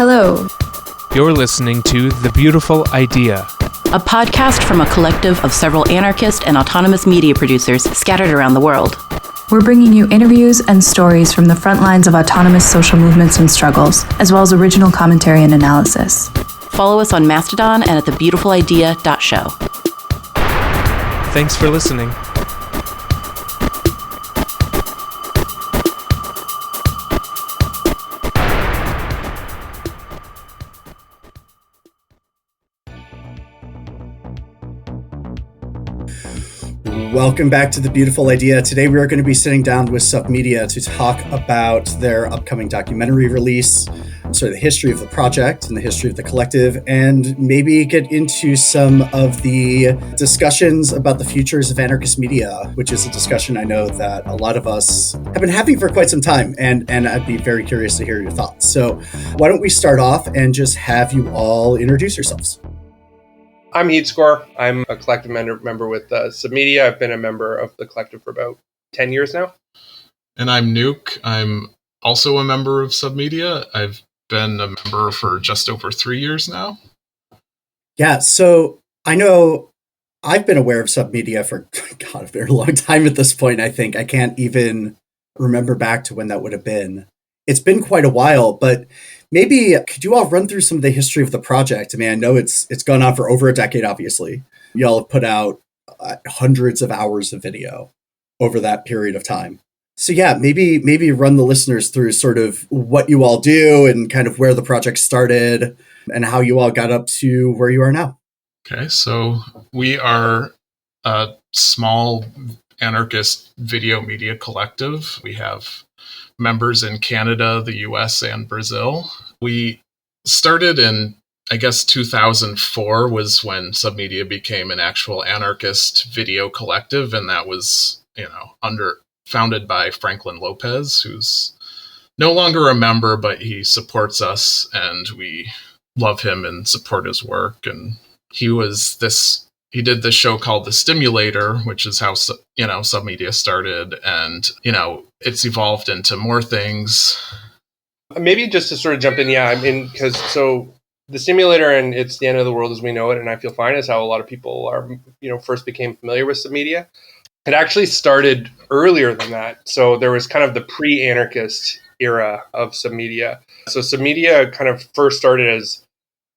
Hello. You're listening to The Beautiful Idea, a podcast from a collective of several anarchist and autonomous media producers scattered around the world. We're bringing you interviews and stories from the front lines of autonomous social movements and struggles, as well as original commentary and analysis. Follow us on Mastodon and at thebeautifulidea.show. Thanks for listening. Welcome back to The Beautiful Idea. Today we are going to be sitting down with subMedia to talk about their upcoming documentary release, sort of the history of the project and the history of the collective, and maybe get into some of the discussions about the futures of anarchist media, which is a discussion I know that a lot of us have been having for quite some time, and I'd be very curious to hear your thoughts. So why don't we start off and just have you all introduce yourselves? I'm HeatScore. I'm a collective member with subMedia. I've been a member of the collective for about 10 years now. And I'm Nuke. I'm also a member of subMedia. I've been a member for just over 3 years now. Yeah, so I know I've been aware of subMedia for, a very long time at this point, I think. I can't even remember back to when that would have been. It's been quite a while, but maybe could you all run through some of the history of the project? I mean, I know it's gone on for over a decade, obviously. Y'all have put out hundreds of hours of video over that period of time. So yeah, maybe run the listeners through sort of what you all do and kind of where the project started and how you all got up to where you are now. Okay, so we are a small anarchist video media collective. We have members in Canada, the US, and Brazil. We started in, I guess, 2004 was when subMedia became an actual anarchist video collective, and that was, founded by Franklin Lopez, who's no longer a member, but he supports us, and we love him and support his work. And he did this show called The Stimulator, which is how, subMedia started. And, it's evolved into more things. Maybe just to sort of jump in, because The Stimulator and It's the End of the World as We Know It, and I Feel Fine is how a lot of people are, first became familiar with subMedia. It actually started earlier than that. So there was kind of the pre-anarchist era of subMedia. So subMedia kind of first started as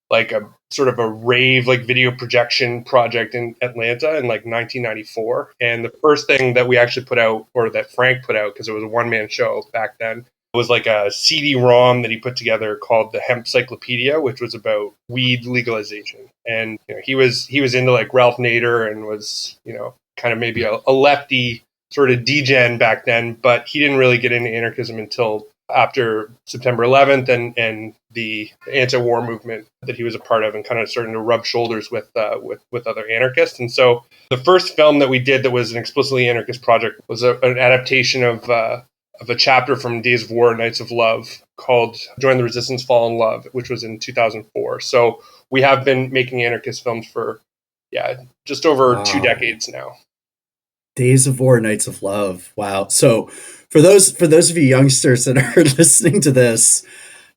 like a sort of a rave, like video projection project in Atlanta in like 1994. And the first thing that we actually put out, or that Frank put out, because it was a one-man show back then, was like a CD-ROM that he put together called the Hemp Cyclopedia, which was about weed legalization. And he was into like Ralph Nader and was, kind of maybe a lefty sort of degen back then, but he didn't really get into anarchism until after September 11th and the anti-war movement that he was a part of, and kind of starting to rub shoulders with other anarchists. And so the first film that we did that was an explicitly anarchist project was an adaptation of a chapter from Days of War, Nights of Love called Join the Resistance, Fall in Love, which was in 2004. So we have been making anarchist films for, just over 2 decades now. Days of War, Nights of Love. Wow. So for those of you youngsters that are listening to this,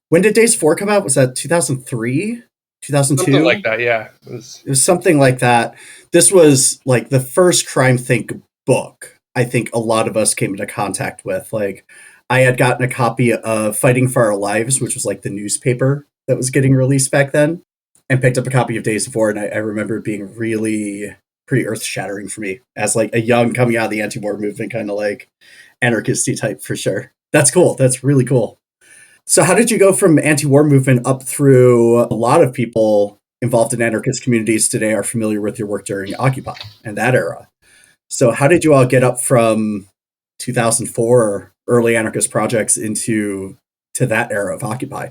when did Days of War come out? Was that 2003? 2002? Something like that, yeah. It was something like that. This was like the first Crime Think book I think a lot of us came into contact with. Like, I had gotten a copy of Fighting for Our Lives, which was like the newspaper that was getting released back then, and picked up a copy of Days of War, and I remember it being really pretty earth-shattering for me as like a young, coming out of the anti-war movement, kind of like anarchisty type for sure. That's cool. That's really cool. So how did you go from anti-war movement up through a lot of people involved in anarchist communities today are familiar with your work during Occupy and that era? So how did you all get up from 2004 early anarchist projects to that era of Occupy?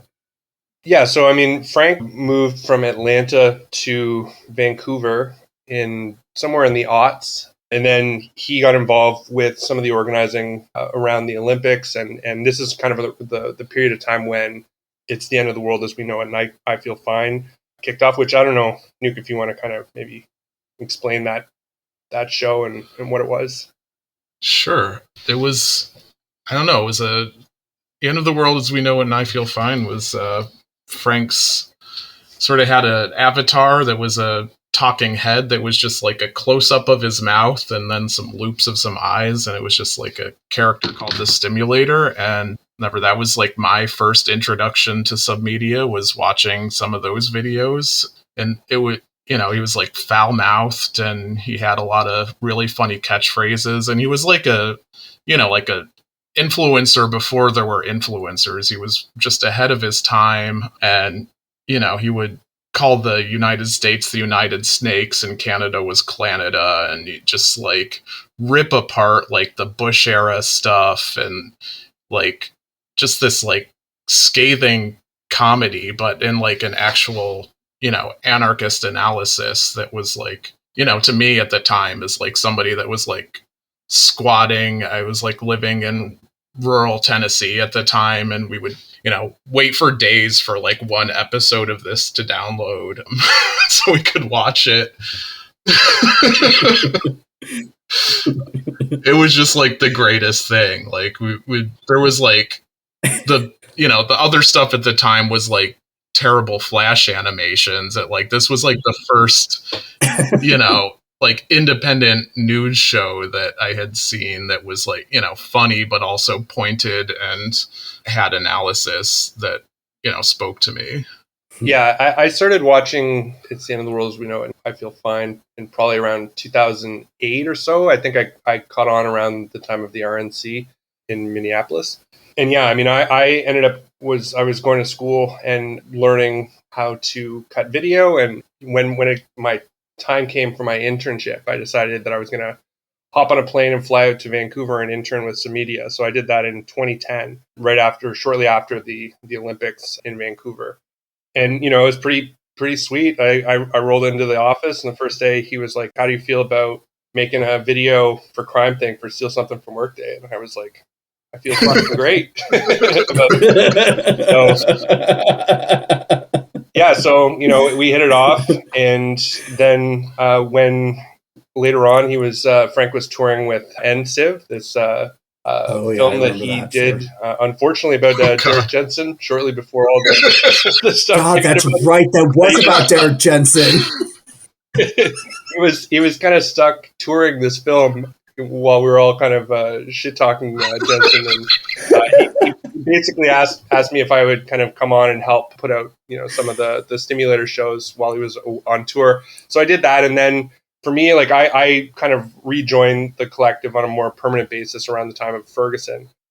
Yeah, so I mean, Frank moved from Atlanta to Vancouver in somewhere in the aughts. And then he got involved with some of the organizing around the Olympics. And this is kind of the period of time when It's the End of the World as We Know It, and I Feel Fine kicked off, which I don't know, Nuke, if you want to kind of maybe explain that show and what it was. Sure. It was, I don't know, it was The End of the World as We Know It, and I Feel Fine was Frank's sort of had an avatar that was a talking head that was just like a close-up of his mouth and then some loops of some eyes, and it was just like a character called the Stimulator. And that was like my first introduction to submedia, was watching some of those videos. And it would, he was like foul-mouthed, and he had a lot of really funny catchphrases, and he was like a influencer before there were influencers. He was just ahead of his time, and he would call the United States the United Snakes and Canada was Canada, and he just like rip apart like the Bush era stuff, and like just this like scathing comedy, but in like an actual anarchist analysis that was like, to me at the time, as like somebody that was like squatting. I was like living in rural Tennessee at the time, and we would wait for days for like one episode of this to download so we could watch it. It was just like the greatest thing. Like there was like the other stuff at the time was like terrible Flash animations. That like this was like the first like independent news show that I had seen that was like, funny, but also pointed and had analysis that, spoke to me. Yeah, I started watching It's the End of the World as We Know It, and I Feel Fine, in probably around 2008 or so. I think I caught on around the time of the RNC in Minneapolis. And yeah, I mean, I ended up I was going to school and learning how to cut video. And when my time came for my internship, I decided that I was going to hop on a plane and fly out to Vancouver and intern with subMedia. So I did that in 2010, shortly after the Olympics in Vancouver. And, it was pretty sweet. I rolled into the office, and the first day he was like, "How do you feel about making a video for Crime Thing for Steal Something from Workday?" And I was like, "I feel fucking great." So we hit it off. And then when later on Frank was touring with NCIV, this film that he did, unfortunately, about Derek Jensen, shortly before all the stuff. God, that's right. That was about Derek Jensen. He was kind of stuck touring this film while we were all kind of shit talking Jensen, and he basically asked me if I would kind of come on and help put out some of the Stimulator shows while he was on tour. So I did that, and then for me, like I kind of rejoined the collective on a more permanent basis around the time of the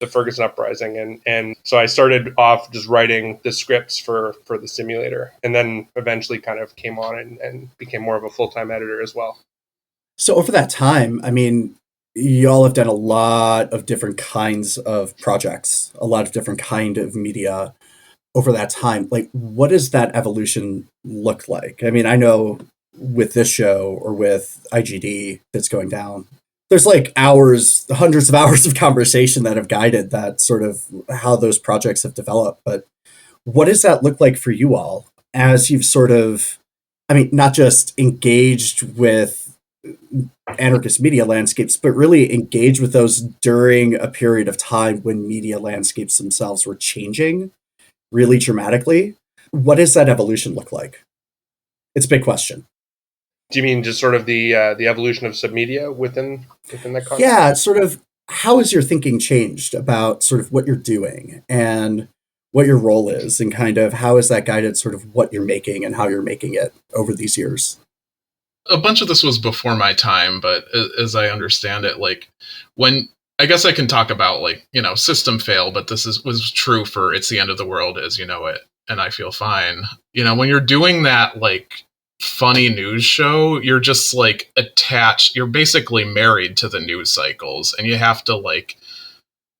Ferguson Uprising, and so I started off just writing the scripts for the Stimulator, and then eventually kind of came on and became more of a full-time editor as well. So over that time, I mean, y'all have done a lot of different kinds of projects, a lot of different kind of media over that time. Like, what does that evolution look like? I mean, I know with this show or with IGD that's going down, there's like hundreds of hours of conversation that have guided that sort of how those projects have developed. But what does that look like for you all as you've sort of, I mean, not just engaged with anarchist media landscapes, but really engaged with those during a period of time when media landscapes themselves were changing really dramatically? What does that evolution look like? It's a big question. Do you mean just sort of the evolution of submedia within that context? Yeah, sort of how has your thinking changed about sort of what you're doing and what your role is, and kind of how has that guided sort of what you're making and how you're making it over these years? A bunch of this was before my time, but as I understand it, like when I guess I can talk about like, system fail, but this was true for It's the End of the World as You Know It, and I Feel Fine. When you're doing that, like, funny news show, you're just like attached, you're basically married to the news cycles, and you have to like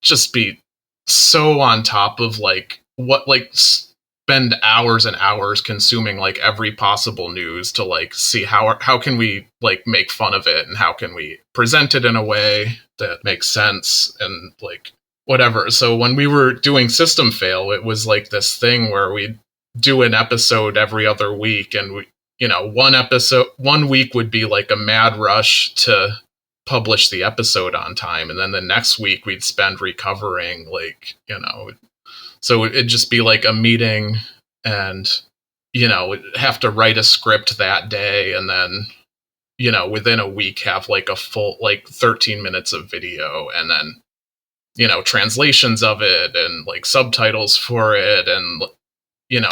just be so on top of like what, like spend hours and hours consuming like every possible news to like see how can we like make fun of it, and how can we present it in a way that makes sense, and like whatever. So when we were doing System Fail, it was like this thing where we'd do an episode every other week, and we, one week would be like a mad rush to publish the episode on time, and then the next week we'd spend recovering, like, so it'd just be like a meeting and, have to write a script that day, and then, within a week have like a full, like 13 minutes of video, and then, translations of it and like subtitles for it, and,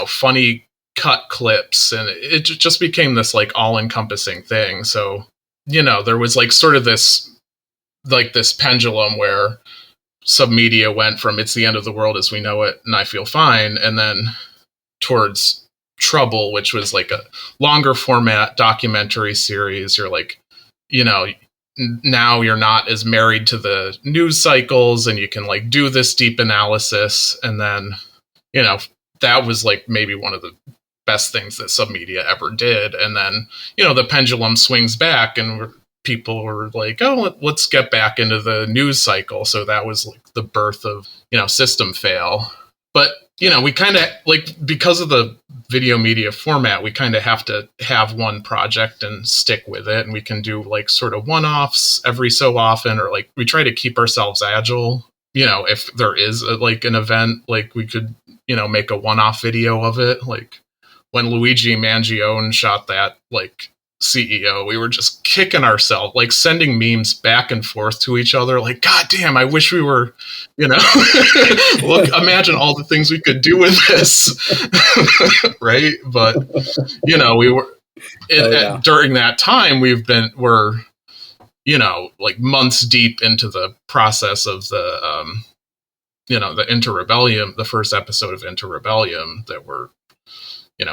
funny cut clips, and it just became this like all-encompassing thing. So, there was like sort of this pendulum where submedia went from "It's the end of the world as we know it" and "I Feel Fine," and then towards Trouble, which was like a longer format documentary series. You're like, now you're not as married to the news cycles, and you can like do this deep analysis. And then, that was like maybe one of the best things that submedia ever did. And then, the pendulum swings back, and people were like, oh, let's get back into the news cycle. So that was like the birth of, System Fail. But, we kind of like, because of the video media format, we kind of have to have one project and stick with it. And we can do like sort of one-offs every so often, or like we try to keep ourselves agile. If there is like an event, like we could, make a one-off video of it. Like when Luigi Mangione shot that, like, CEO, we were just kicking ourselves, like sending memes back and forth to each other, like, God damn, I wish we were, look, imagine all the things we could do with this. Right? But, we were, during that time, we're, like months deep into the process of the, the InterRebellium, the first episode of InterRebellium that we're,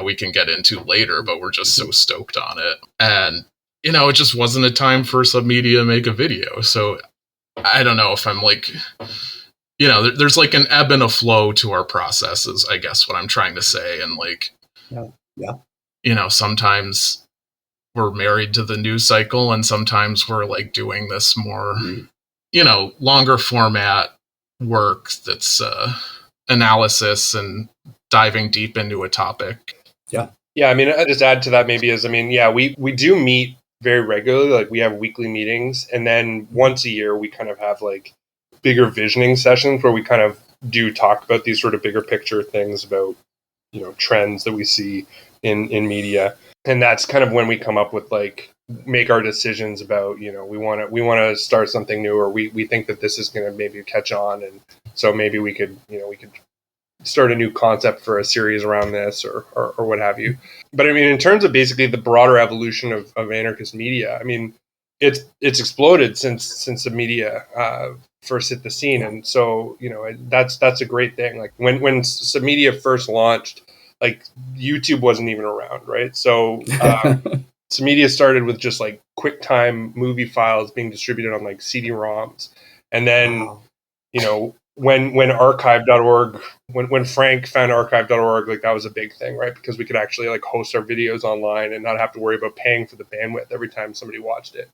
we can get into later, but we're just so stoked on it. And, it just wasn't a time for submedia to make a video. So I don't know if I'm like, there's like an ebb and a flow to our processes, I guess what I'm trying to say. And like, sometimes we're married to the news cycle, and sometimes we're like doing this more, longer format work that's analysis and diving deep into a topic. Yeah, I mean, I just add to that maybe is, we do meet very regularly. Like we have weekly meetings, and then once a year we kind of have like bigger visioning sessions where we kind of do talk about these sort of bigger picture things about, trends that we see in media. And that's kind of when we come up with like, make our decisions about, we want to start something new, or we think that this is going to maybe catch on. And so maybe we could start a new concept for a series around this, or what have you. But I mean, in terms of basically the broader evolution of anarchist media, I mean, it's exploded since the media first hit the scene. And so, that's a great thing. Like when submedia first launched, like YouTube wasn't even around, right? So submedia started with just like QuickTime movie files being distributed on like CD-ROMs. And then, when archive.org, when Frank found archive.org, like that was a big thing, right? Because we could actually like host our videos online and not have to worry about paying for the bandwidth every time somebody watched it.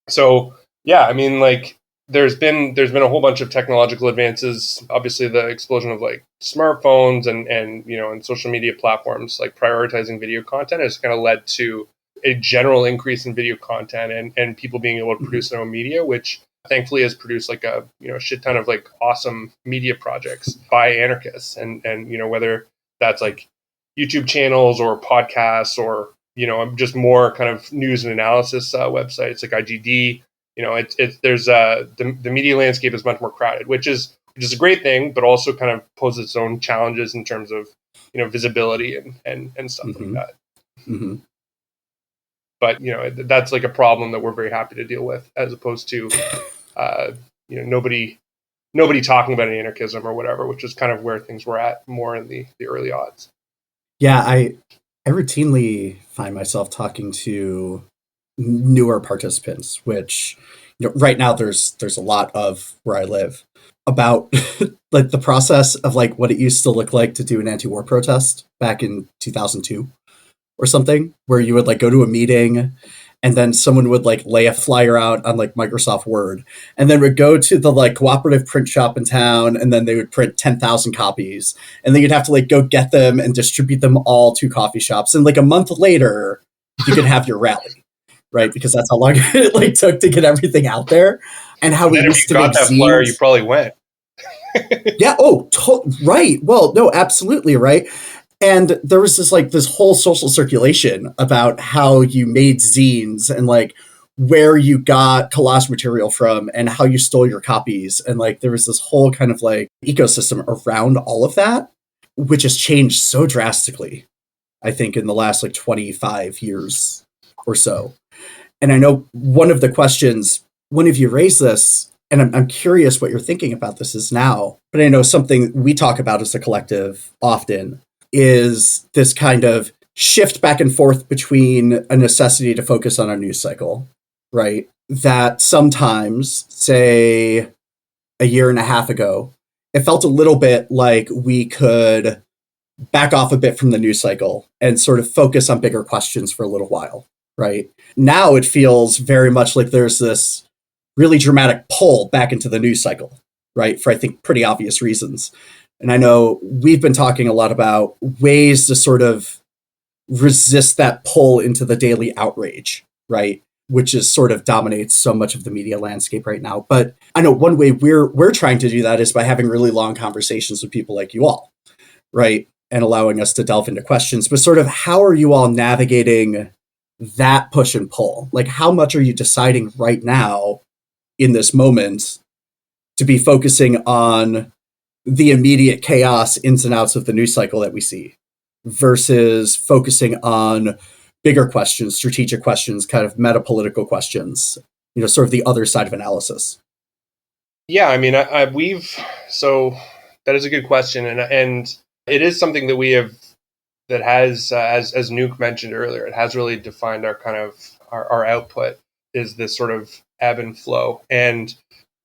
So yeah, I mean, like there's been a whole bunch of technological advances. Obviously, the explosion of like smartphones and and social media platforms like prioritizing video content has kind of led to a general increase in video content and people being able to produce their own media, which thankfully has produced like a shit ton of like awesome media projects by anarchists, and whether that's like YouTube channels or podcasts or just more kind of news and analysis websites like IGD. There's the media landscape is much more crowded, which is a great thing, but also kind of poses its own challenges in terms of visibility and stuff like that. Mm-hmm. But that's like a problem that we're very happy to deal with, as opposed to nobody talking about anarchism or whatever, which is kind of where things were at more in the early odds. Yeah, I routinely find myself talking to newer participants, which right now there's a lot of where I live, about like the process of like what it used to look like to do an anti-war protest back in 2002 or something, where you would like go to a meeting and then someone would like lay a flyer out on like Microsoft Word, and then would go to the like cooperative print shop in town, and then they would print 10,000 copies, and then you'd have to like go get them and distribute them all to coffee shops. And like a month later, you could have your rally, right? Because that's how long it like took to get everything out there. And how we used to make that flyer, you probably went. Yeah. Oh, right. Well, no, absolutely. Right. And there was this whole social circulation about how you made zines and like where you got collage material from and how you stole your copies. And like there was this whole kind of like ecosystem around all of that, which has changed so drastically, I think, in the last like 25 years or so. And I know one of the questions, when have you raised this? And I'm curious what you're thinking about this is now, but I know something we talk about as a collective often is this kind of shift back and forth between a necessity to focus on a news cycle, right? That sometimes, say, a year and a half ago, it felt a little bit like we could back off a bit from the news cycle and sort of focus on bigger questions for a little while, right? Now it feels very much like there's this really dramatic pull back into the news cycle, right? For, I think, pretty obvious reasons. And I know we've been talking a lot about ways to sort of resist that pull into the daily outrage, right? Which is sort of dominates so much of the media landscape right now. But I know one way we're trying to do that is by having really long conversations with people like you all, right? And allowing us to delve into questions. But sort of how are you all navigating that push and pull? Like how much are you deciding right now in this moment to be focusing on the immediate chaos ins and outs of the news cycle that we see versus focusing on bigger questions, strategic questions, kind of meta-political questions, sort of the other side of analysis? Yeah, I mean, so that is a good question. And it is something that we have, that has, as Nuke mentioned earlier, it has really defined our kind of, our output is this sort of ebb and flow. And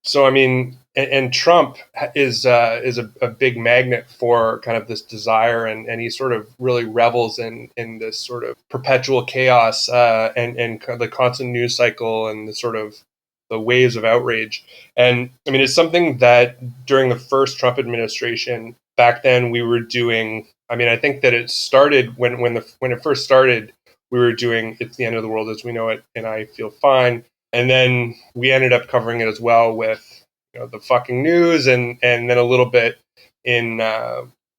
so, I mean, and Trump is a big magnet for kind of this desire, and he sort of really revels in this sort of perpetual chaos and the constant news cycle and the sort of the waves of outrage. And I mean, it's something that during the first Trump administration, back then we were doing. I mean, I think that it started when it first started, we were doing It's the End of the World as We Know It, and I Feel Fine. And then we ended up covering it as well with the fucking news, and then a little bit in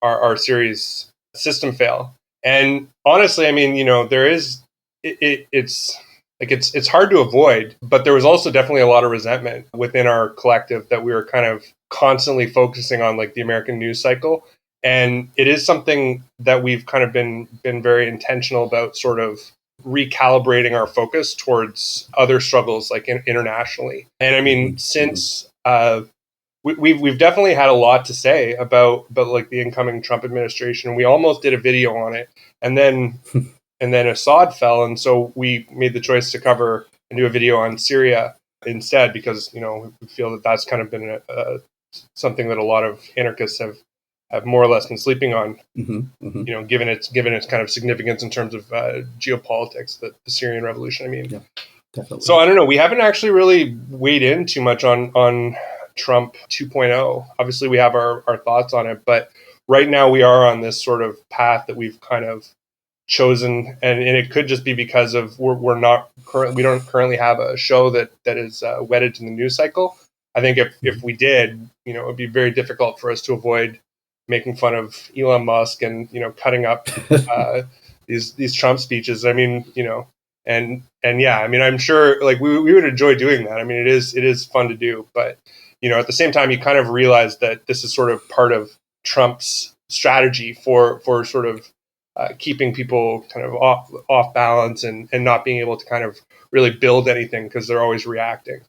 our series System Fail. And honestly, I mean, there is it's like it's hard to avoid, but there was also definitely a lot of resentment within our collective that we were kind of constantly focusing on like the American news cycle. And it is something that we've kind of been very intentional about, sort of recalibrating our focus towards other struggles like internationally. And I mean, since we've definitely had a lot to say about like the incoming Trump administration. We almost did a video on it, and then Assad fell, and so we made the choice to cover and do a video on Syria instead, because we feel that that's kind of been something that a lot of anarchists have more or less been sleeping on, given its kind of significance in terms of geopolitics, the Syrian revolution. I mean, yeah, definitely. So I don't know. We haven't actually really weighed in too much on Trump 2.0. Obviously, we have our thoughts on it, but right now we are on this sort of path that we've kind of chosen, and it could just be because of we don't currently have a show that is wedded to the news cycle. I think if we did, it would be very difficult for us to avoid making fun of Elon Musk and cutting up these Trump speeches. I mean, and yeah, I mean, I'm sure like we would enjoy doing that. I mean, it is fun to do, but at the same time, you kind of realize that this is sort of part of Trump's strategy for sort of keeping people kind of off balance and not being able to kind of really build anything because they're always reacting.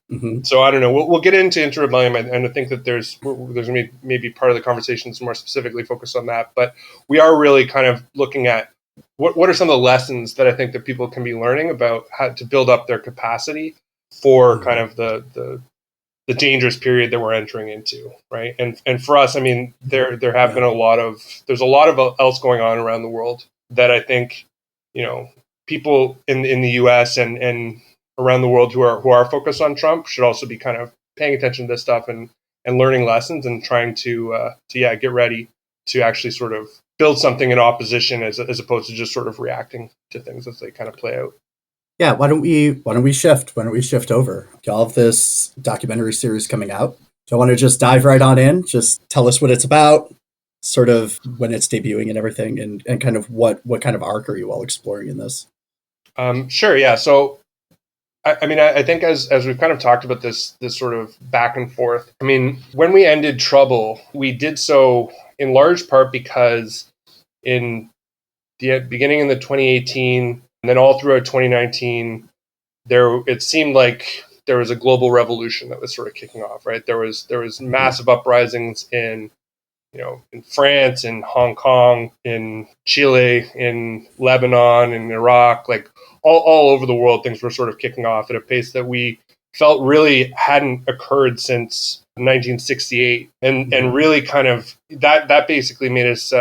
So I don't know. We'll get into InterRebellium, and I think that there's going to be maybe part of the conversations more specifically focused on that. But we are really kind of looking at what are some of the lessons that I think that people can be learning about how to build up their capacity for kind of the dangerous period that we're entering into, right? And for us, I mean, there have been there's a lot of else going on around the world that I think people in the U.S. and around the world who are focused on Trump should also be kind of paying attention to this stuff and learning lessons and trying to get ready to actually sort of build something in opposition as opposed to just sort of reacting to things as they kind of play out. Yeah, why don't we shift over? All of this documentary series coming out. Do I want to just dive right on in? Just tell us what it's about, sort of when it's debuting and everything, and kind of what kind of arc are you all exploring in this? Sure, yeah. So I mean, I think as we've kind of talked about this sort of back and forth, I mean, when we ended Trouble, we did so in large part because in the beginning in the 2018 and then all throughout 2019, it seemed like there was a global revolution that was sort of kicking off, right? There was massive uprisings in France, in Hong Kong, in Chile, in Lebanon, in Iraq, like all over the world, things were sort of kicking off at a pace that we felt really hadn't occurred since 1968. And really kind of that basically made us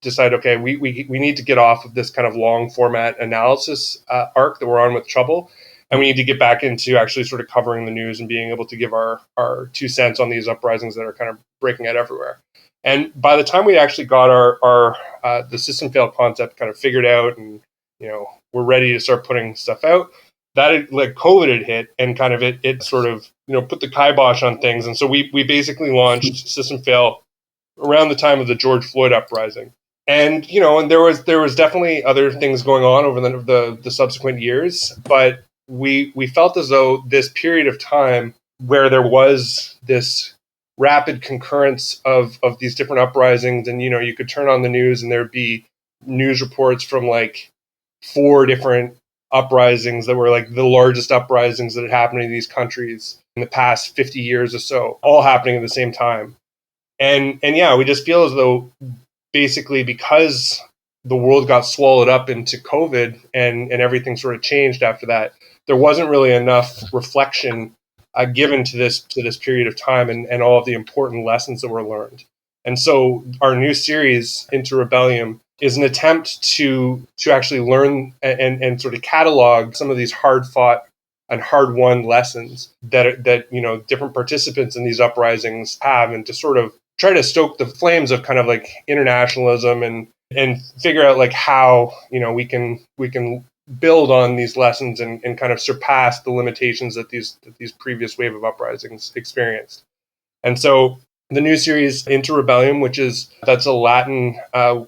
decide, okay, we need to get off of this kind of long format analysis arc that we're on with Trouble. And we need to get back into actually sort of covering the news and being able to give our 2 cents on these uprisings that are kind of breaking out everywhere. And by the time we actually got our the system fail concept kind of figured out, and we're ready to start putting stuff out, that like COVID had hit, and kind of it sort of put the kibosh on things. And so we basically launched System Fail around the time of the George Floyd uprising. And and there was definitely other things going on over the subsequent years, but we felt as though this period of time where there was this rapid concurrence of these different uprisings, and you could turn on the news and there'd be news reports from like 4 different uprisings that were like the largest uprisings that had happened in these countries in the past 50 years or so, all happening at the same time. And yeah, we just feel as though basically because the world got swallowed up into COVID and everything sort of changed after that, there wasn't really enough reflection given to this period of time and all of the important lessons that were learned. And so our new series, InterRebellium, is an attempt to actually learn and sort of catalog some of these hard-fought and hard-won lessons that different participants in these uprisings have, and to sort of try to stoke the flames of kind of like internationalism and figure out like how we can build on these lessons and kind of surpass the limitations that these previous wave of uprisings experienced. And so the new series, InterRebellium, that's a Latin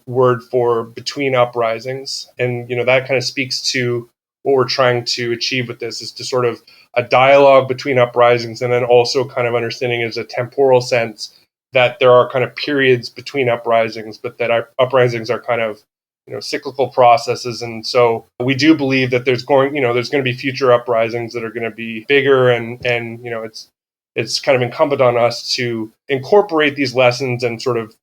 word for between uprisings. And, that kind of speaks to what we're trying to achieve with this, is to sort of a dialogue between uprisings, and then also kind of understanding as a temporal sense that there are kind of periods between uprisings, but that our uprisings are kind of cyclical processes. And so we do believe that there's going to be future uprisings that are going to be bigger, and it's kind of incumbent on us to incorporate these lessons and sort of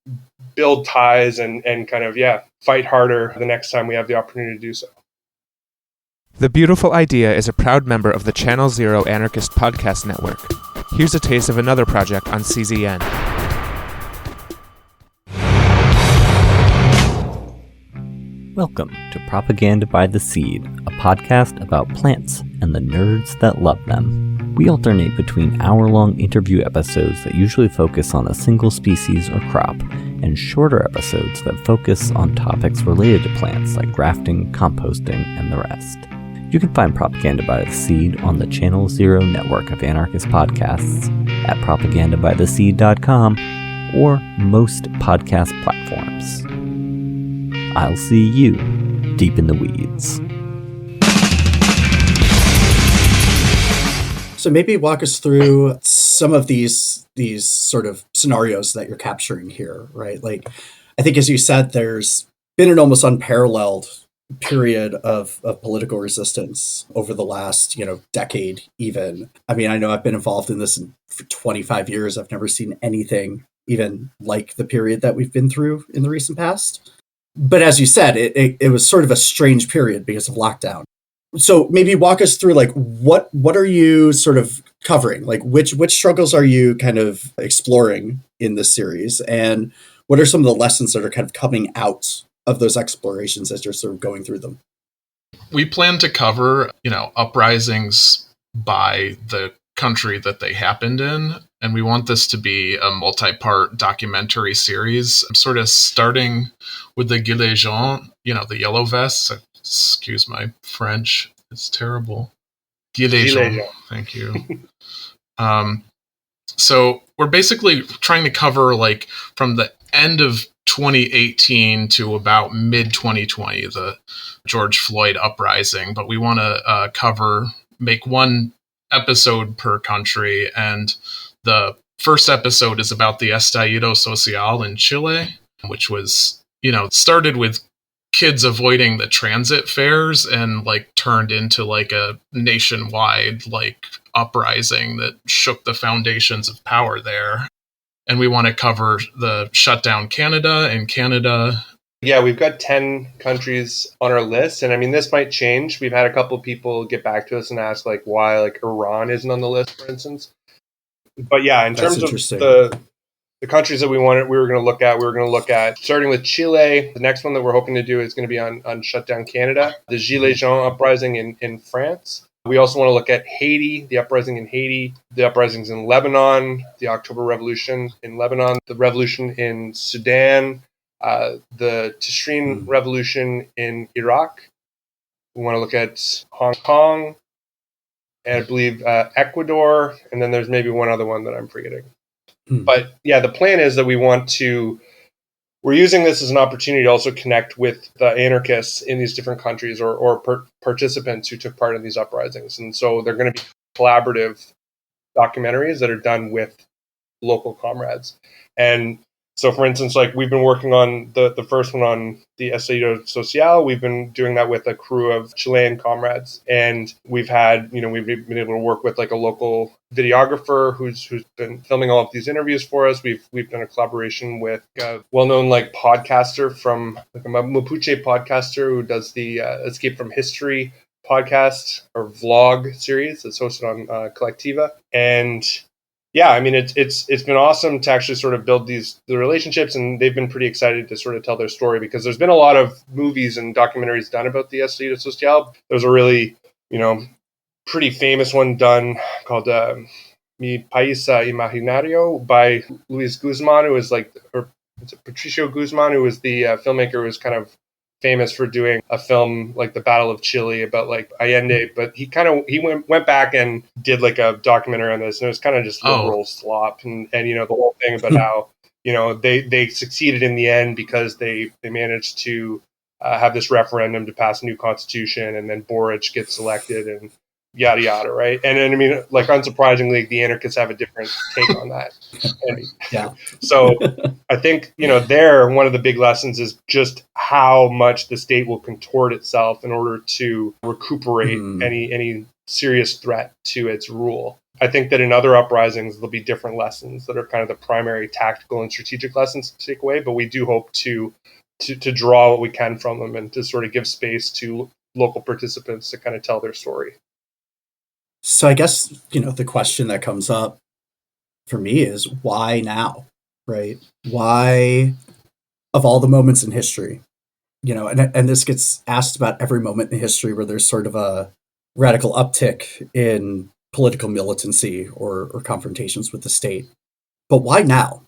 build ties and kind of fight harder the next time we have the opportunity to do so. The Beautiful Idea is a proud member of the Channel Zero Anarchist podcast network. Here's a taste of another project on CZN. Welcome to Propaganda by the Seed, a podcast about plants and the nerds that love them. We alternate between hour-long interview episodes that usually focus on a single species or crop, and shorter episodes that focus on topics related to plants like grafting, composting, and the rest. You can find Propaganda by the Seed on the Channel Zero network of anarchist podcasts at propagandabytheseed.com or most podcast platforms. I'll see you deep in the weeds. So maybe walk us through some of these sort of scenarios that you're capturing here, right? Like, I think as you said, there's been an almost unparalleled period of political resistance over the last, decade even. I mean, I know I've been involved in this for 25 years. I've never seen anything even like the period that we've been through in the recent past. But as you said, it was sort of a strange period because of lockdown. So maybe walk us through, like, what are you sort of covering? Like, which struggles are you kind of exploring in this series? And what are some of the lessons that are kind of coming out of those explorations as you're sort of going through them? We plan to cover, uprisings by the country that they happened in. And we want this to be a multi-part documentary series. I'm sort of starting with the Gilets jaunes, the yellow vests. Excuse my French. It's terrible. Gilets jaunes. Thank you. So we're basically trying to cover, like, from the end of 2018 to about mid 2020, the George Floyd uprising. But we want to make one episode per country. And the first episode is about the Estallido Social in Chile, which was, started with kids avoiding the transit fares and turned into a nationwide uprising that shook the foundations of power there. And we want to cover the shutdown Canada. Yeah, we've got 10 countries on our list. And I mean, this might change. We've had a couple of people get back to us and ask why Iran isn't on the list, for instance. But yeah, in terms of the countries that we were going to look at, starting with Chile. The next one that we're hoping to do is going to be on shutdown Canada, the Gilets Jaunes uprising in France. We also want to look at Haiti, the uprising in Haiti, the uprisings in Lebanon, the October Revolution in Lebanon, the revolution in Sudan, the Tishreen Revolution in Iraq. We want to look at Hong Kong, and I believe Ecuador, and then there's maybe one other one that I'm forgetting. But yeah, the plan is that we're using this as an opportunity to also connect with the anarchists in these different countries or participants who took part in these uprisings. And so they're going to be collaborative documentaries that are done with local comrades. And so, for instance, we've been working on the first one on the Estallido Social. We've been doing that with a crew of Chilean comrades. And we've been able to work with a local videographer who's been filming all of these interviews for us. We've done a collaboration with a well-known podcaster from a Mapuche podcaster who does the Escape from History podcast or vlog series that's hosted on Collectiva. And yeah, I mean, it's been awesome to actually sort of build the relationships, and they've been pretty excited to sort of tell their story because there's been a lot of movies and documentaries done about the Estallido Social. There's a really, pretty famous one done called Mi País Imaginario by Luis Guzman, who was Patricio Guzman, who was the filmmaker who was kind of famous for doing a film like the Battle of Chile about Allende, but he went back and did a documentary on this, and it was kind of just liberal slop, and the whole thing about how they succeeded in the end because they managed to have this referendum to pass a new constitution, and then Boric gets elected and yada yada, right? And I mean, unsurprisingly, the anarchists have a different take on that. And, yeah. So I think there one of the big lessons is just how much the state will contort itself in order to recuperate any serious threat to its rule. I think that in other uprisings there'll be different lessons that are kind of the primary tactical and strategic lessons to take away, but we do hope to draw what we can from them and to sort of give space to local participants to kind of tell their story. So I guess, the question that comes up for me is why now, right? Why, of all the moments in history, and this gets asked about every moment in history where there's sort of a radical uptick in political militancy or confrontations with the state. But why now,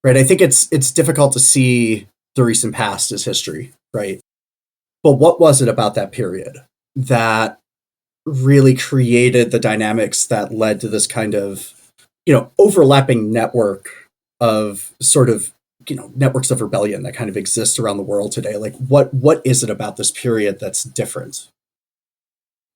right? I think it's difficult to see the recent past as history, right? But what was it about that period that really created the dynamics that led to this kind of, overlapping network of sort of, networks of rebellion that kind of exist around the world today? What is it about this period that's different?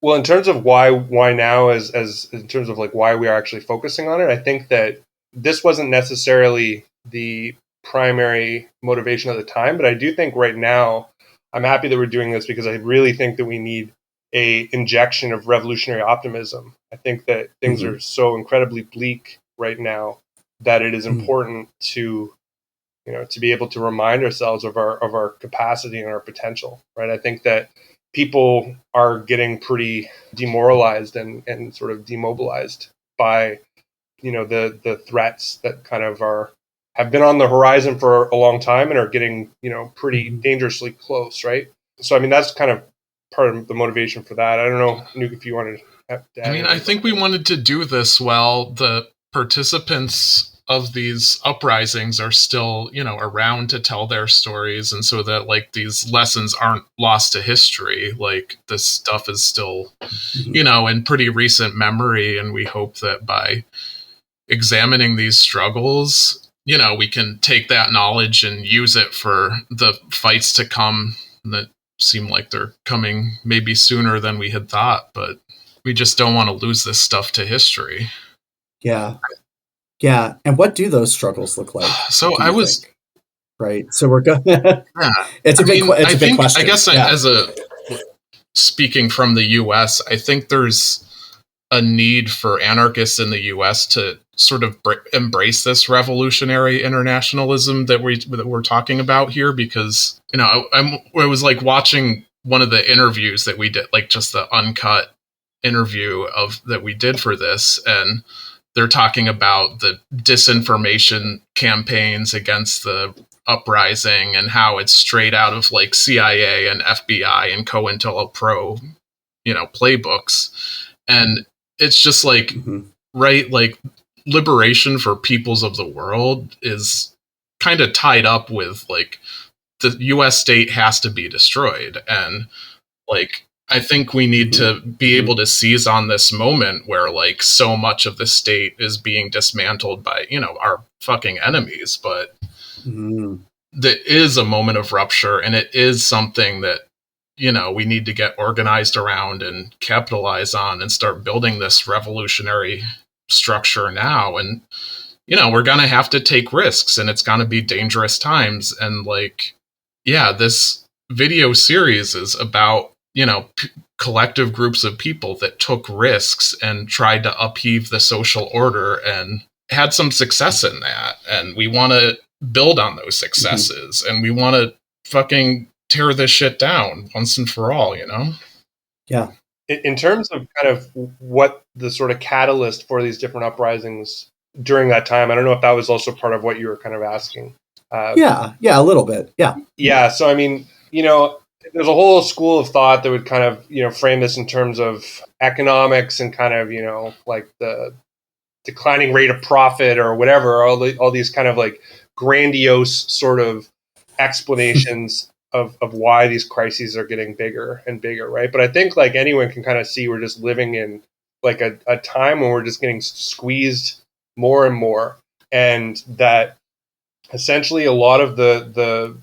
Well, in terms of why now, as in terms of why we are actually focusing on it, I think that this wasn't necessarily the primary motivation at the time, but I do think right now I'm happy that we're doing this because I really think that we need a injection of revolutionary optimism. I think that things are so incredibly bleak right now that it is important to be able to remind ourselves of our capacity and our potential, right? I think that people are getting pretty demoralized and sort of demobilized by the threats that kind of have been on the horizon for a long time and are getting pretty dangerously close, right? So I mean that's kind of part of the motivation for that. I don't know, Nuke, if you wanted to add. I mean, I think we wanted to do this while the participants of these uprisings are still, around to tell their stories, and so that these lessons aren't lost to history. This stuff is still, in pretty recent memory, and we hope that by examining these struggles, we can take that knowledge and use it for the fights to come that seem like they're coming maybe sooner than we had thought, but we just don't want to lose this stuff to history. Yeah. Yeah. And what do those struggles look like? So I was think? Right. So we're going. Yeah. It's a big question. I guess speaking from the U.S., I think there's a need for anarchists in the U.S. to sort of embrace this revolutionary internationalism that we're talking about here, because I was like watching one of the interviews that we did, like just the uncut interview that we did for this, and they're talking about the disinformation campaigns against the uprising and how it's straight out of like CIA and FBI and COINTELPRO, playbooks. And it's just like, right, like liberation for peoples of the world is kind of tied up with like the US state has to be destroyed. And like, I think we need to be able to seize on this moment where like so much of the state is being dismantled by, our fucking enemies. But that is a moment of rupture, and it is something that, we need to get organized around and capitalize on and start building this revolutionary structure now. And, we're going to have to take risks, and it's going to be dangerous times. And like, yeah, this video series is about, collective groups of people that took risks and tried to upheave the social order and had some success in that. And we want to build on those successes, and we want to fucking tear this shit down once and for all, Yeah. In terms of kind of what the sort of catalyst for these different uprisings during that time, I don't know if that was also part of what you were kind of asking. Yeah, a little bit. Yeah. Yeah. So, I mean, there's a whole school of thought that would kind of, frame this in terms of economics and kind of, like the declining rate of profit or whatever, all these kind of like grandiose sort of explanations of why these crises are getting bigger and bigger, right? But I think like anyone can kind of see we're just living in like a time when we're just getting squeezed more and more, and that essentially a lot of the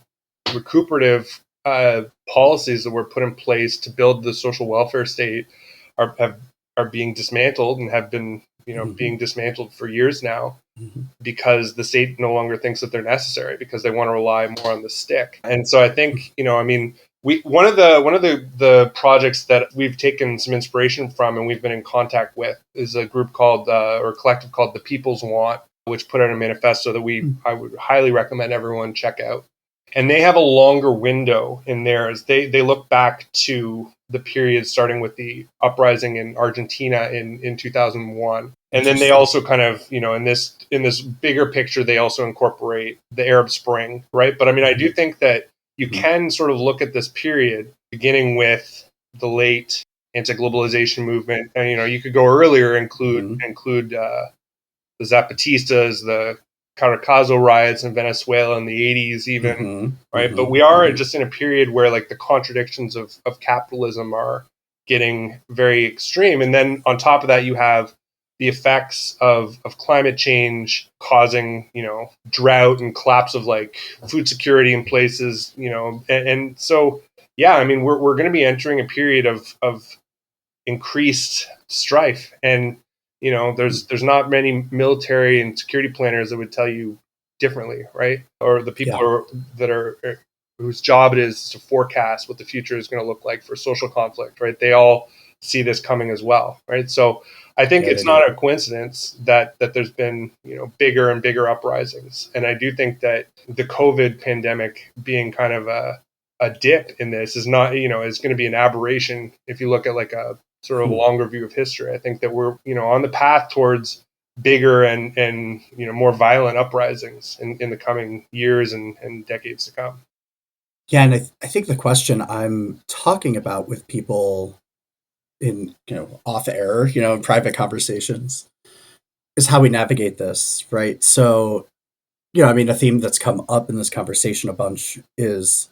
recuperative policies that were put in place to build the social welfare state are being dismantled and have been being dismantled for years now, because the state no longer thinks that they're necessary, because they want to rely more on the stick. And so I think one of the projects that we've taken some inspiration from and we've been in contact with is a group called or a collective called The People's Want, which put out a manifesto that I would highly recommend everyone check out. And they have a longer window in theirs. They look back to the period starting with the uprising in Argentina in 2001. And then they also kind of, in this bigger picture, they also incorporate the Arab Spring, right? But I mean, I do think that you can sort of look at this period beginning with the late anti-globalization movement. And, you could go earlier, include the Zapatistas, the Caracazo riots in Venezuela in the 80s even, right? But we are just in a period where like the contradictions of capitalism are getting very extreme. And then on top of that, you have the effects of climate change causing, drought and collapse of like food security in places, and so, yeah, I mean, we're going to be entering a period of increased strife. And there's not many military and security planners that would tell you differently, right? Or the people whose job it is to forecast what the future is going to look like for social conflict, right? They all see this coming as well, right? So I think it's not a coincidence that there's been bigger and bigger uprisings, and I do think that the COVID pandemic being kind of a dip in this is not is going to be an aberration if you look at like a sort of a longer view of history. I think that we're, on the path towards bigger and more violent uprisings in the coming years and decades to come. Yeah, and I think the question I'm talking about with people in, off air, in private conversations is how we navigate this, right? So, I mean, a theme that's come up in this conversation a bunch is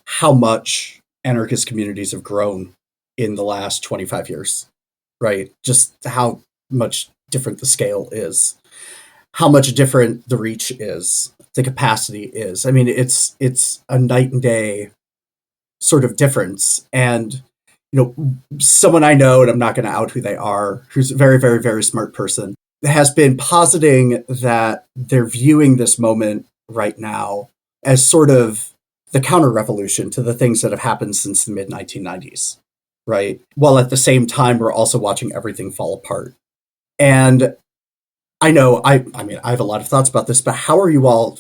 how much anarchist communities have grown in the last 25 years, right? Just how much different the scale is. how much different the reach is, the capacity is. I mean, it's a night and day sort of difference. And, someone I know, and I'm not going to out who they are, who's a very, very, very smart person, has been positing that they're viewing this moment right now as sort of the counter-revolution to the things that have happened since the mid-1990s, right? While at the same time, we're also watching everything fall apart. And I know, I mean, I have a lot of thoughts about this, but how are you all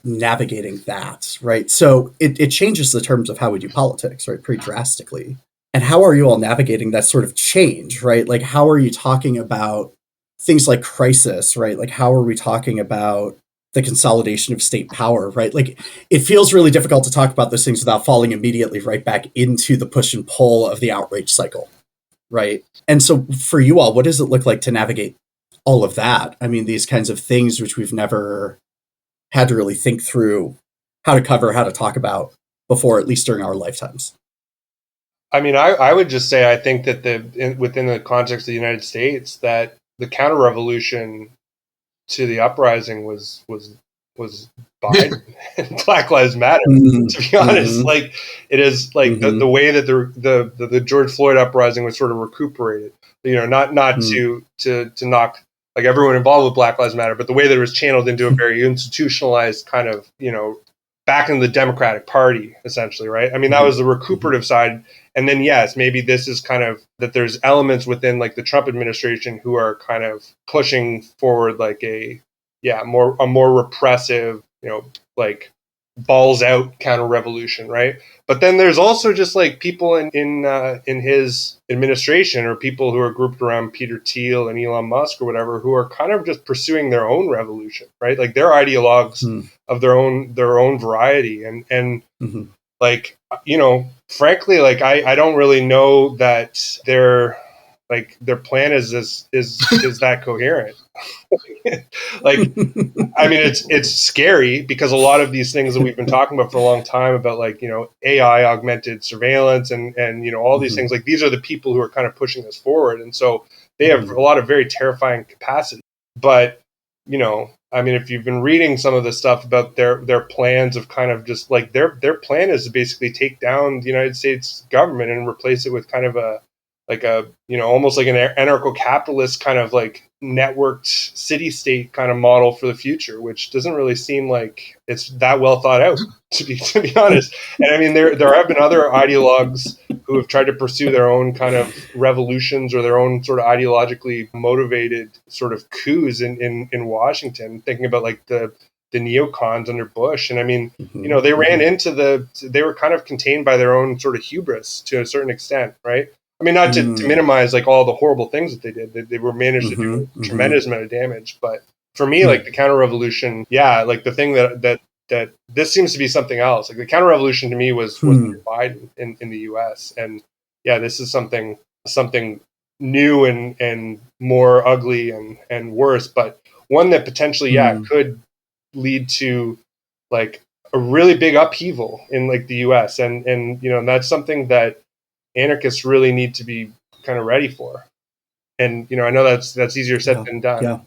navigating that, right? So it changes the terms of how we do politics, right, pretty drastically. And how are you all navigating that sort of change, right? Like, how are you talking about things like crisis, right? Like, how are we talking about the consolidation of state power, right? Like, it feels really difficult to talk about those things without falling immediately right back into the push and pull of the outrage cycle, right? And so for you all, what does it look like to navigate all of that? I mean, these kinds of things which we've never had to really think through how to cover, how to talk about before, at least during our lifetimes. I mean, I would just say I think that within the context of the United States, that the counter-revolution to the uprising was Biden and Black Lives Matter. To be honest, like it is like the way that the George Floyd uprising was sort of recuperated. Not to knock like everyone involved with Black Lives Matter, but the way that it was channeled into a very institutionalized kind of back in the Democratic Party, essentially, right? I mean, that was the recuperative side. And then, yes, maybe this is kind of that there's elements within like the Trump administration who are kind of pushing forward like a more repressive, like balls out counter revolution, right? But then there's also just like people in his administration or people who are grouped around Peter Thiel and Elon Musk or whatever who are kind of just pursuing their own revolution, right? Like they're ideologues of their own variety, and like frankly, like I don't really know that their plan is that coherent. Like, I mean, it's scary because a lot of these things that we've been talking about for a long time about like, AI augmented surveillance and all these things, like these are the people who are kind of pushing us forward. And so they have a lot of very terrifying capacity. But, I mean, if you've been reading some of the stuff about their plans of kind of just like their plan is to basically take down the United States government and replace it with kind of almost like an anarcho-capitalist kind of like networked city-state kind of model for the future, which doesn't really seem like it's that well thought out, to be honest. And I mean, there have been other ideologues who have tried to pursue their own kind of revolutions or their own sort of ideologically motivated sort of coups in Washington, thinking about like the neocons under Bush. And I mean, they ran into they were kind of contained by their own sort of hubris to a certain extent, right? I mean, not to minimize like all the horrible things that they did. They were managed to do a tremendous amount of damage. But for me, like the counter-revolution, like the thing that this seems to be something else. Like the counter-revolution to me was Biden in the U.S. And this is something new and more ugly and worse, but one that potentially could lead to like a really big upheaval in like the U.S. and that's something that anarchists really need to be kind of ready for. And I know that's easier said than done.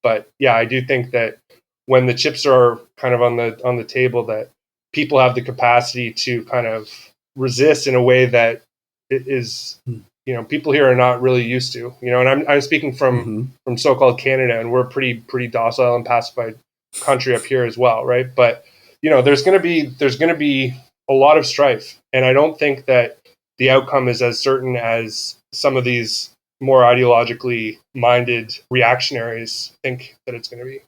But I do think that when the chips are kind of on the table, that people have the capacity to kind of resist in a way that it is people here are not really used to. And I'm speaking from so-called Canada, and we're a pretty docile and pacified country up here as well, right? But there's going to be a lot of strife, and I don't think that the outcome is as certain as some of these more ideologically minded reactionaries think that it's going to be.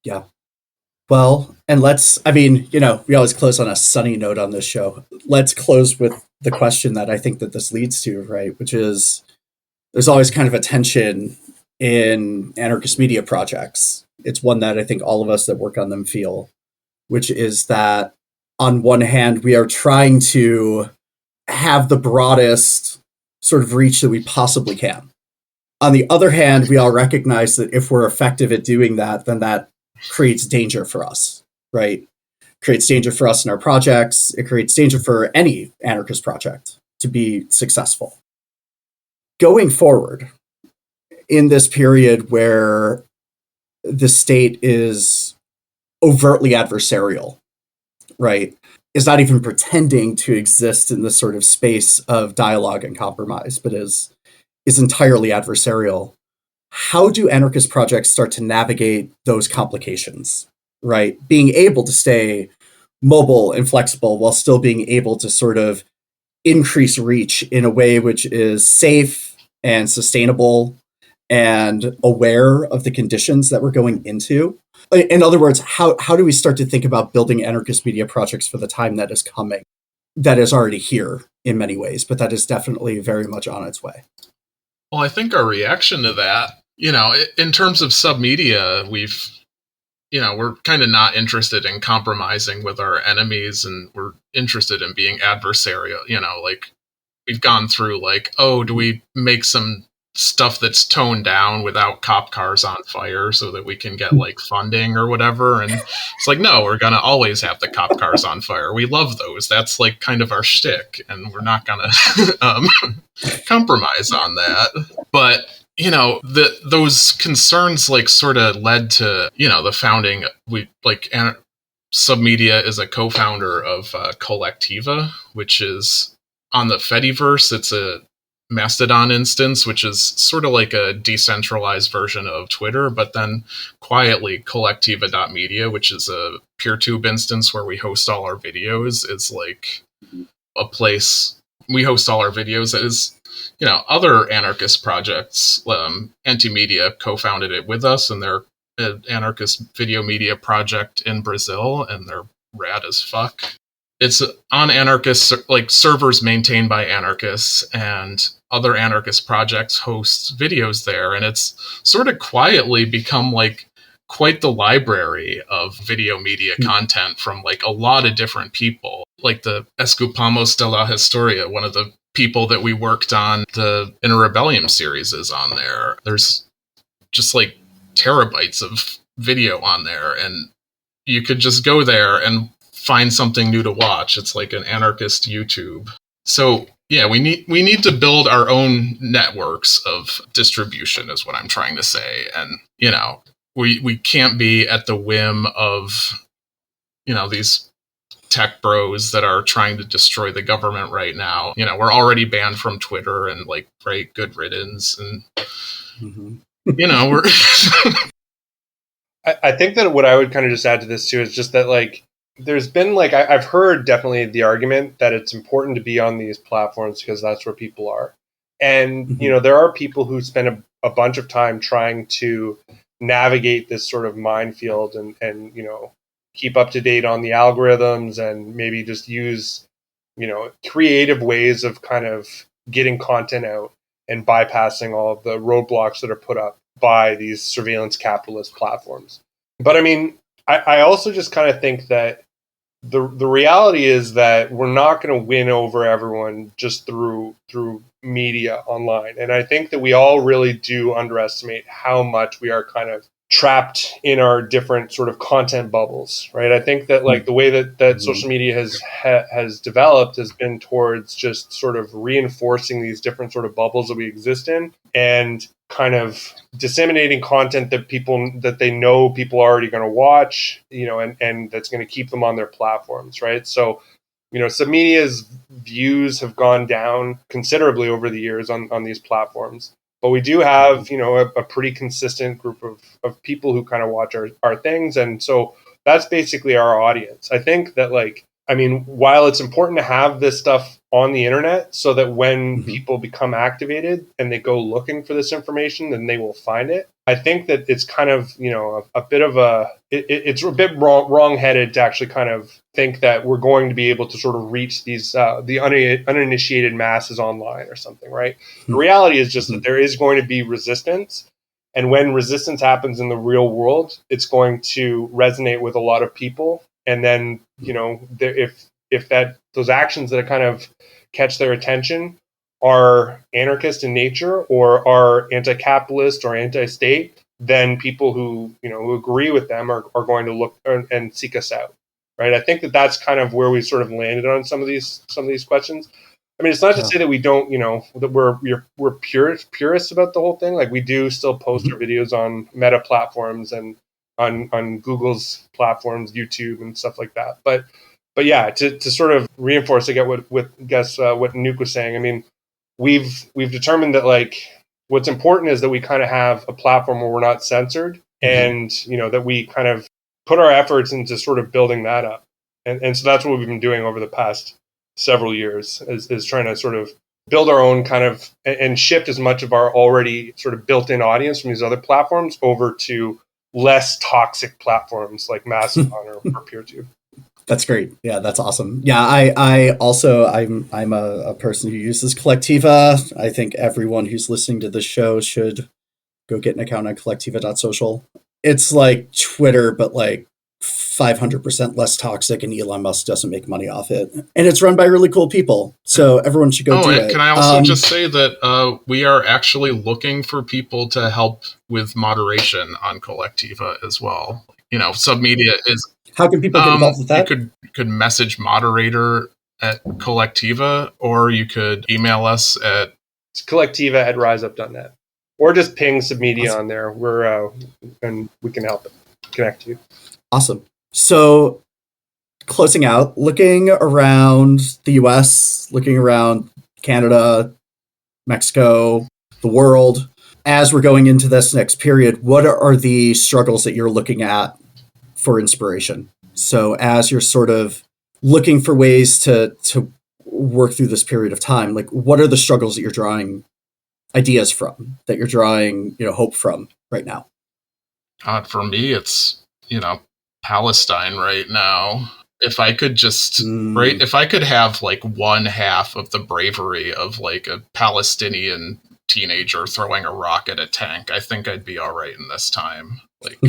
Yeah. Well, and we always close on a sunny note on this show. Let's close with the question that I think that this leads to, right? Which is, there's always kind of a tension in anarchist media projects. It's one that I think all of us that work on them feel, which is that on one hand, we are trying to have the broadest sort of reach that we possibly can. On the other hand, we all recognize that if we're effective at doing that, then that creates danger for us, right? Creates danger for us in our projects. It creates danger for any anarchist project to be successful. Going forward, in this period where the state is overtly adversarial, right? Is not even pretending to exist in this sort of space of dialogue and compromise, but is entirely adversarial. How do anarchist projects start to navigate those complications, right? Being able to stay mobile and flexible while still being able to sort of increase reach in a way which is safe and sustainable and aware of the conditions that we're going into. In other words, how do we start to think about building anarchist media projects for the time that is coming, that is already here in many ways, but that is definitely very much on its way? Well, I think our reaction to that, in terms of submedia, we're kind of not interested in compromising with our enemies, and we're interested in being adversarial. Like we've gone through do we make some stuff that's toned down without cop cars on fire so that we can get funding or whatever? And it's no, we're going to always have the cop cars on fire. We love those. That's kind of our shtick, and we're not going to compromise on that. But those concerns sort of led to the founding. Submedia is a co-founder of Collectiva, which is on the Fediverse. It's a Mastodon instance, which is sort of like a decentralized version of Twitter, but then quietly Collectiva.media, which is a PeerTube instance where we host all our videos, is a place we host all our videos. That is, other anarchist projects. Anti-Media co-founded it with us, and they're an anarchist video media project in Brazil, and they're rad as fuck. It's on anarchist servers maintained by anarchists, and other anarchist projects host videos there, and it's sort of quietly become quite the library of video media content from a lot of different people. The Escupamos de la Historia, one of the people that we worked on the InterRebellium series, is on there. There's just terabytes of video on there, and you could just go there and find something new to watch. It's like an anarchist YouTube. So yeah, we need to build our own networks of distribution, is what I'm trying to say. And we can't be at the whim of these tech bros that are trying to destroy the government right now. We're already banned from Twitter, and right, good riddance. And we're I think that what I would kind of just add to this too is just that there's been I've heard definitely the argument that it's important to be on these platforms because that's where people are. And, there are people who spend a bunch of time trying to navigate this sort of minefield and keep up to date on the algorithms and maybe just use, creative ways of kind of getting content out and bypassing all of the roadblocks that are put up by these surveillance capitalist platforms. But I mean, I also just kind of think that the reality is that we're not going to win over everyone just through media online. And I think that we all really do underestimate how much we are kind of trapped in our different sort of content bubbles, right? I think that the way that social media has developed has been towards just sort of reinforcing these different sort of bubbles that we exist in, and kind of disseminating content that they know people are already going to watch, and that's going to keep them on their platforms, right? So, submedia's views have gone down considerably over the years on these platforms. But we do have, a pretty consistent group of people who kind of watch our things. And so that's basically our audience. I think that while it's important to have this stuff on the internet so that when people become activated and they go looking for this information, then they will find it. I think that it's kind of, a bit of it's a bit wrong-headed to actually kind of think that we're going to be able to sort of reach these, the uninitiated masses online or something, right? The reality is just that there is going to be resistance. And when resistance happens in the real world, it's going to resonate with a lot of people. And then, if those actions that kind of catch their attention are anarchist in nature or are anti-capitalist or anti-state, then people who agree with them are going to look and seek us out, right? I think that that's kind of where we sort of landed on some of these questions. I mean, it's not to say that we don't, that we're purists about the whole thing. Like, we do still post our videos on Meta platforms and on Google's platforms, YouTube and stuff like that. But yeah, to sort of reinforce again what Nuke was saying. I mean, we've determined that, like, what's important is that we kind of have a platform where we're not censored, and that we kind of put our efforts into sort of building that up. And so that's what we've been doing over the past several years, is trying to sort of build our own kind of, and shift as much of our already sort of built-in audience from these other platforms over to less toxic platforms like Mastodon or PeerTube. That's great. Yeah, that's awesome. Yeah, I'm a person who uses Collectiva. I think everyone who's listening to this show should go get an account on collectiva.social. It's like Twitter, but like 500% less toxic, and Elon Musk doesn't make money off it. And it's run by really cool people. So everyone should go do it. Can I also just say that we are actually looking for people to help with moderation on Collectiva as well. SubMedia is... How can people get involved with that? You could message moderator at Collectiva, or you could email us at collectiva@riseup.net, or just ping submedia on there. We're and we can help connect you. Awesome. So, closing out, looking around the US, looking around Canada, Mexico, the world, as we're going into this next period, what are the struggles that you're looking at for inspiration? So as you're sort of looking for ways to work through this period of time, like, what are the struggles that you're drawing ideas from, that you're drawing, hope from right now? For me, it's, Palestine right now. If I could just, if I could have like one half of the bravery of like a Palestinian teenager throwing a rock at a tank, I think I'd be all right in this time. Like,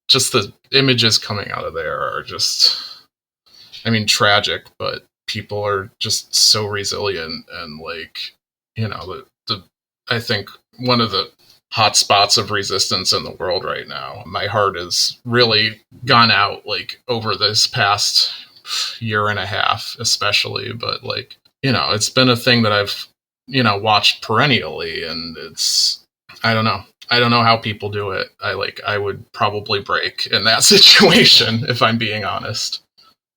just the images coming out of there are just, tragic, but people are just so resilient, and like, I think one of the hot spots of resistance in the world right now. My heart has really gone out like over this past year and a half, especially, but like, it's been a thing that I've, watched perennially, and it's, I don't know how people do it. I would probably break in that situation, if I'm being honest.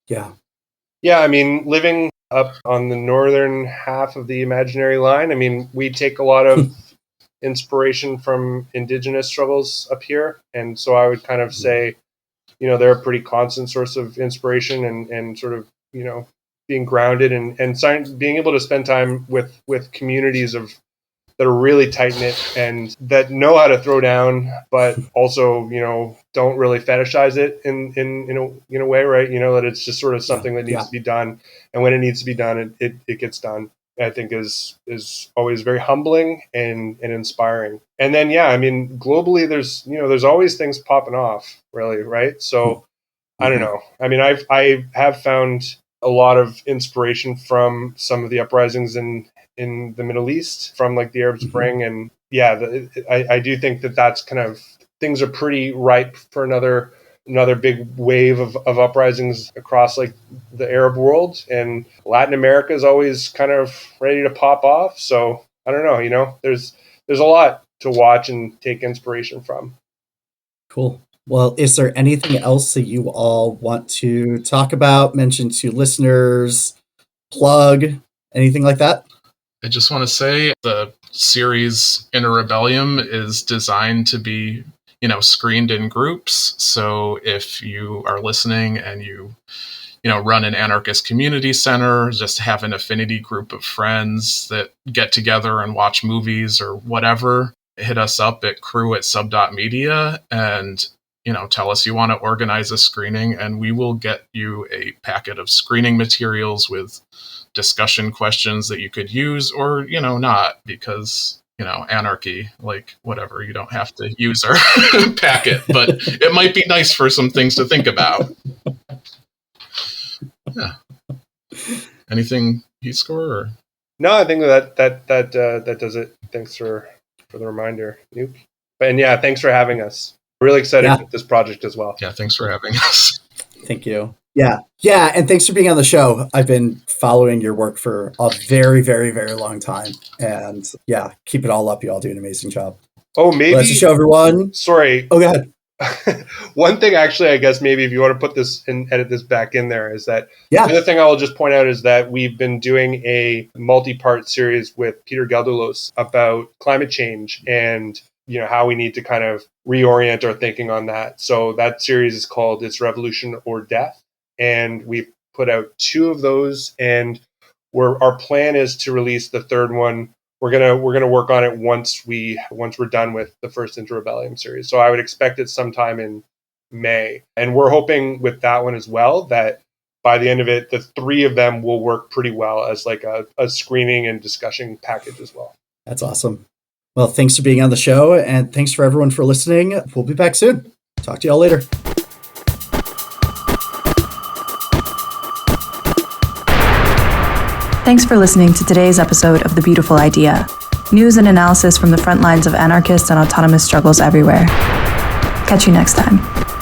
Yeah. Yeah. Living up on the northern half of the imaginary line, we take a lot of inspiration from indigenous struggles up here. And so I would kind of say, they're a pretty constant source of inspiration and sort of, being grounded and being able to spend time with communities that are really tight knit and that know how to throw down, but also, don't really fetishize it in a way, right? That it's just sort of something that needs to be done. And when it needs to be done, it gets done. I think is always very humbling and inspiring. And then, globally, there's always things popping off, really, right? So I don't know. I have found a lot of inspiration from some of the uprisings in the Middle East, from like the Arab Spring, and I do think that's kind of, things are pretty ripe for another big wave of uprisings across like the Arab world, and Latin America is always kind of ready to pop off. So I don't know, there's a lot to watch and take inspiration from. Cool. Well, is there anything else that you all want to talk about, mention to listeners, plug, anything like that? I just want to say the series InterRebellium is designed to be, screened in groups. So if you are listening and you run an anarchist community center, just have an affinity group of friends that get together and watch movies or whatever, hit us up at crew@sub.media and, tell us you want to organize a screening, and we will get you a packet of screening materials with discussion questions that you could use or, not, because, anarchy, like, whatever, you don't have to use our packet, but it might be nice for some things to think about. Yeah. Anything heat score? Or? No, I think that does it. Thanks for the reminder, Nuke. And thanks for having us. Really excited with this project as well. Yeah, thanks for having us. Thank you. Yeah. And thanks for being on the show. I've been following your work for a very, very, very long time. And yeah, keep it all up. You all do an amazing job. Oh, maybe. That's the show, everyone. Sorry. Oh, go ahead. One thing, actually, I guess maybe if you want to put this and edit this back in there, is that the other thing I will just point out is that we've been doing a multi-part series with Peter Gelderloos about climate change and how we need to kind of reorient our thinking on that. So that series is called It's Revolution or Death, and we've put out 2 of those, and our plan is to release the third one. We're gonna work on it once we're done with the first InterRebellium series. So I would expect it sometime in May, and we're hoping with that one as well that by the end of it, the 3 of them will work pretty well as like a screening and discussion package as well. That's awesome. Well, thanks for being on the show, and thanks for everyone for listening. We'll be back soon. Talk to y'all later. Thanks for listening to today's episode of The Beautiful Idea. News and analysis from the front lines of anarchist and autonomous struggles everywhere. Catch you next time.